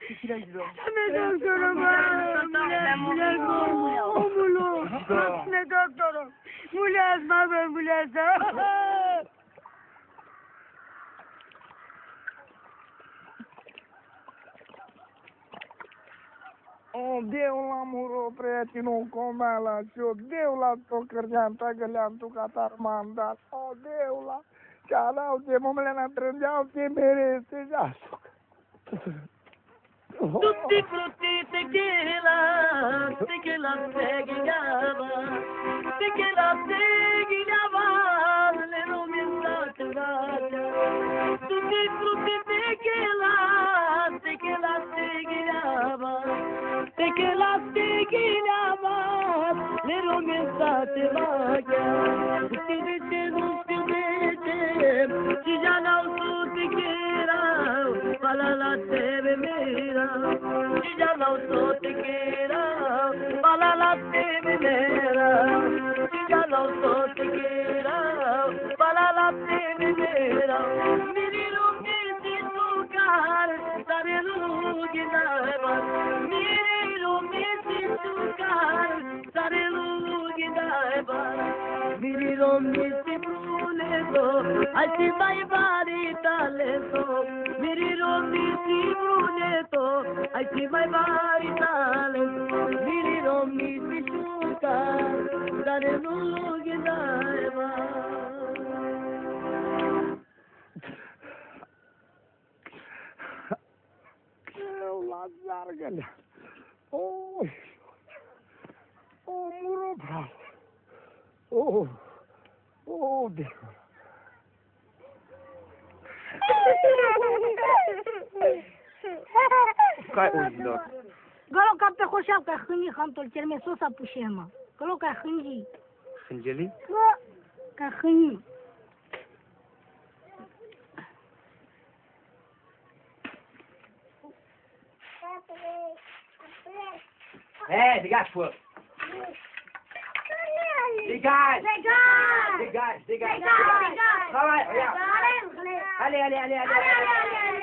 Ne doktorum ne doktorum. Mulazma ben mulazma. देवला मुरो प्रयत्नो कोमाला जो देवला तो कर जानता गल्यान तू कातार मानदार ओ देवला चाला जे ममलेना ट्रेन जाओ के मेरे से जा Tutti frutti tequila tegilava, le rumensate vaja. Tutti frutti tegilava, le rumensate vaja. Tutti ci jana su tequila, pala la teve mera. Ci jana su tequila, pala la teve mera. Ci jana su tequila, pala la teve mera. Miri rumbi si sucar, sare lugi naiva. Miri rumbi si sucar, sare lugi naiva. Miri rumbi si bruneto, alti vai vari taleto. Miri rumbi si bruneto, alti vai vari taleto. Miri rumbi si sucar, sare lugi naiva. देवला जार गल्या ओ ओ मुरो भाव ओ देव Kaj ujdor? Galo ca pe hoșeau ca hâni hantul cel mai sus apușema. Galo ca hâni. Hânjeli? Ca hâni. Hé, dégage, toi! Dégage! Dégage! Dégage! Travaille, regarde! Allez!